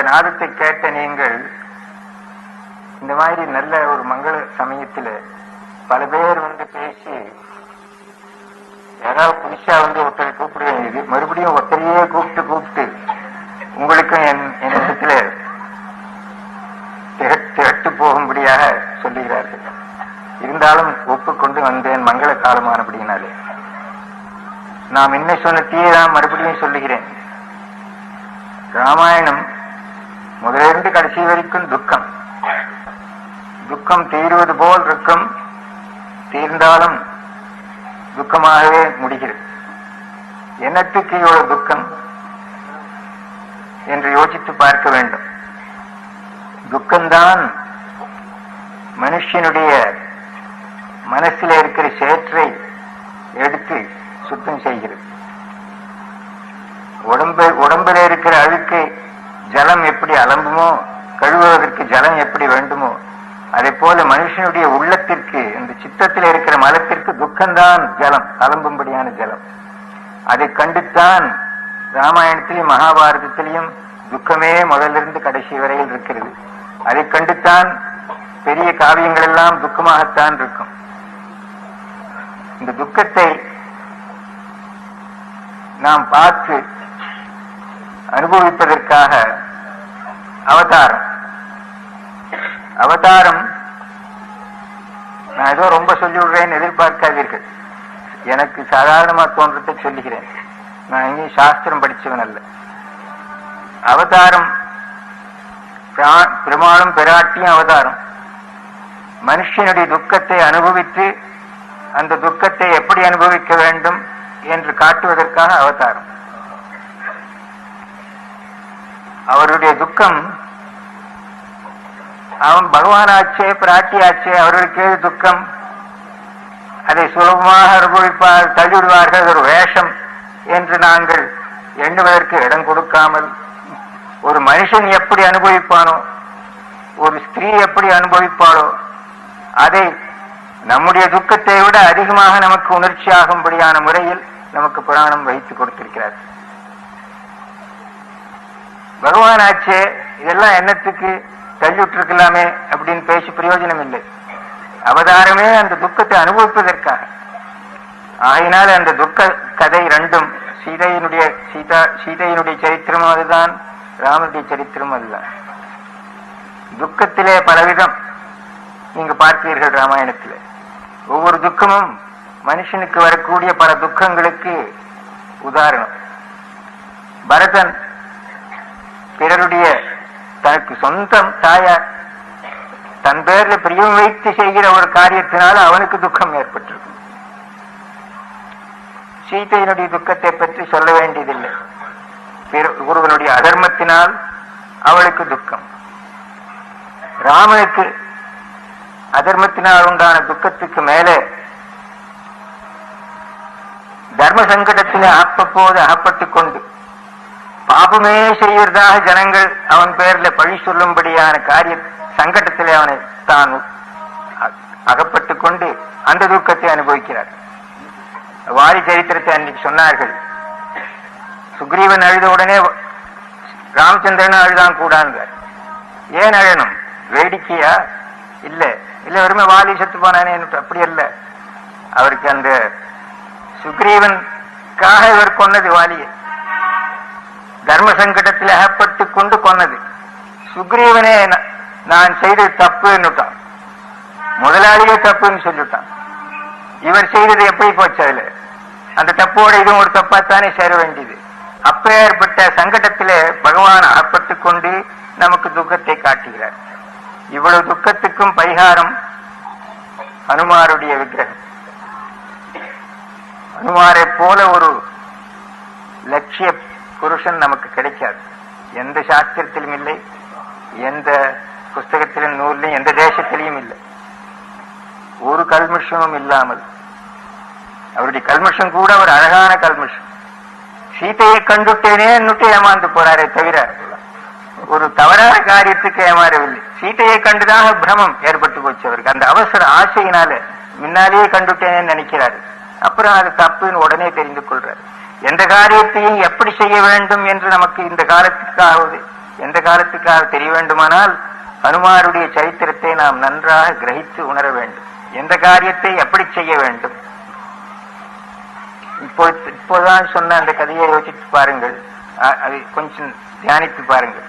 நாதத்தை கேட்ட நீங்கள் இந்த மாதிரி நல்ல ஒரு மங்கள சமயத்தில் பல பேர் வந்து பேசி யாராவது புதுசா வந்து ஒருத்தரை கூப்பிட வேண்டியது, மறுபடியும் ஒருத்தரையே கூப்பிட்டு உங்களுக்கும் என்னிடத்துல திரட்டு போகும்படியாக சொல்லுகிறார்கள். இருந்தாலும் ஒப்புக்கொண்டு வந்தேன் மங்கள காலமானபடினாலே. நாம் என்ன சொன்னத்தையே தான் மறுபடியும் சொல்லுகிறேன். ராமாயணம் முதலிருந்து கடைசி வரைக்கும் துக்கம். துக்கம் தீர்வது போல் இருக்கும், தீர்ந்தாலும் துக்கமாகவே முடிகிறது. என்னத்துக்கு இவ்வளவு துக்கம் என்று யோசித்து பார்க்க வேண்டும். துக்கம்தான் மனுஷனுடைய மனசில் இருக்கிற சேற்றை எடுத்து சுத்தம் செய்கிறது. உடம்பில் இருக்கிற அழுக்கை ஜலம் எப்படி அலம்புமோ, கழுவுவதற்கு ஜலம் எப்படி வேண்டுமோ, அதே போல மனுஷனுடைய உள்ளத்திற்கு, இந்த சித்தத்தில் இருக்கிற மலத்திற்கு துக்கம்தான் ஜலம், அலம்பும்படியான ஜலம். அதை கண்டுத்தான் ராமாயணத்திலையும் மகாபாரதத்திலையும் துக்கமே முதலிருந்து கடைசி வரையில் இருக்கிறது. அதை கண்டுத்தான் பெரிய காவியங்கள் எல்லாம் துக்கமாகத்தான் இருக்கும். இந்த துக்கத்தை நாம் பார்த்து அனுபவிப்பதற்காக அவதாரம் நான் ஏதோ ரொம்ப சொல்லிவிடுறேன்னு எதிர்பார்க்காதீர்கள். எனக்கு சாதாரணமா தோன்றத்தை சொல்லுகிறேன். நான் எங்கேயும் சாஸ்திரம் படிச்சவன் அல்ல. அவதாரம் பெருமாளும் பெராட்டியும் அவதாரம். மனுஷனுடைய துக்கத்தை அனுபவித்து அந்த துக்கத்தை எப்படி அனுபவிக்க வேண்டும் என்று காட்டுவதற்காக அவதாரம். அவருடைய துக்கம், அவன் பகவானாச்சே பிராட்டியாச்சே, அவர்களுக்கு ஏது துக்கம்? அதை சுலபமாக அனுபவிப்பார், தள்ளிவிடுவார்கள், ஒரு வேஷம் என்று நாங்கள் எண்ணுவதற்கு இடம் கொடுக்காமல், ஒரு மனுஷன் எப்படி அனுபவிப்பானோ, ஒரு ஸ்திரீ எப்படி அனுபவிப்பாளோ, அதை நம்முடைய துக்கத்தை விட அதிகமாக நமக்கு உணர்ச்சி ஆகும்படியான முறையில் நமக்கு புராணம் வைத்து கொடுத்திருக்கிறார். பகவான் ஆச்சே, இதெல்லாம் என்னத்துக்கு தள்ளிவிட்டிருக்கலாமே அப்படின்னு பேசி பிரயோஜனம் இல்லை. அவதாரமே அந்த துக்கத்தை அனுபவிப்பதற்காக. ஆகினால் அந்த துக்க கதை ரெண்டும், சீதையினுடைய சரித்திரமும் அதுதான், ராமனுடைய சரித்திரமும் அதுதான். துக்கத்திலே பலவிதம் நீங்க பார்ப்பீர்கள் ராமாயணத்தில். ஒவ்வொரு துக்கமும் மனுஷனுக்கு வரக்கூடிய பல துக்கங்களுக்கு உதாரணம். பரதன் பிறருடைய, தனக்கு சொந்தம் தாயார் தன் பேர்ல பிரியம் வைத்து செய்கிற ஒரு காரியத்தினால அவனுக்கு துக்கம் ஏற்பட்டிருக்கும். சீதையினுடைய துக்கத்தை பற்றி சொல்ல வேண்டியதில்லை. ஒருவனுடைய அதர்மத்தினால் அவளுக்கு துக்கம். ராமனுக்கு அதர்மத்தினால் உண்டான துக்கத்துக்கு மேலே தர்ம சங்கடத்திலே அப்பப்போது அகப்பட்டுக் கொண்டு பாபமே செய்வதாக ஜனங்கள் அவன் பேர்ல பழி சொல்லும்படியான காரிய சங்கடத்திலே அவனை தான் அகப்பட்டுக் கொண்டு அந்த துக்கத்தை அனுபவிக்கிறார். வாரி சரித்திரத்தை அன்றைக்கு சொன்னார்கள். சுக்ரீவன் அழுத உடனே ராமச்சந்திரன் அழுதான் கூடாங்க. ஏன் அழணும்? வேடிக்கையா? இல்ல வெறுமை வாலி செத்து போனானே, அப்படி அல்ல. அவருக்கு அந்த சுக்ரீவனுக்காக இவர் கொன்னது வாலியை, தர்ம சங்கடத்தில் அகப்பட்டு கொண்டு கொன்னது. சுக்ரீவனே நான் செய்தது தப்புன்னுட்டான், முதலாளியே தப்புன்னு சொல்லிட்டான். இவர் செய்தது எப்படி போச்சு? அதுல அந்த தப்போட இதுவும் ஒரு தப்பாத்தானே சேர வேண்டியது. அப்பேற்பட்ட சங்கடத்திலே பகவான் அகப்பட்டு கொண்டு நமக்கு துக்கத்தை காட்டுகிறார். இவ்வளவு துக்கத்துக்கும் பரிகாரம் ஹனுமாருடைய விக்கிரகம். ஹனுமாரை போல ஒரு லட்சிய புருஷன் நமக்கு கிடைக்காது. எந்த சாஸ்திரத்திலும் இல்லை, எந்த புஸ்தகத்திலும் நூலிலும் எந்த தேசத்திலையும் இல்லை. ஒரு கல்மிஷமும் இல்லாமல், அவருடைய கல்மிஷம் கூட ஒரு அழகான கல்மிஷம். சீதையை கண்டுட்டேனே என்னுட்டு ஏமாந்து போறாரே தவிர ஒரு தவறான காரியத்துக்கு ஏமாறவில்லை. சீதையை கண்டுதாக பிரமம் ஏற்பட்டு போச்சு அவருக்கு. அந்த அவசர ஆசையினால முன்னாலேயே கண்டுட்டேனேன்னு நினைக்கிறாரு. அப்புறம் அது தப்புன்னு உடனே தெரிந்து கொள்றாரு. எந்த காரியத்தையும் எப்படி செய்ய வேண்டும் என்று நமக்கு இந்த காலத்துக்காவது எந்த காலத்துக்காக தெரிய வேண்டுமானால் ஹனுமாருடைய சரித்திரத்தை நாம் நன்றாக கிரகித்து உணர வேண்டும். எந்த காரியத்தை எப்படி செய்ய வேண்டும். இப்போதான் சொன்ன அந்த கதையை யோசித்து பாருங்கள், அது கொஞ்சம் தியானித்து பாருங்கள்.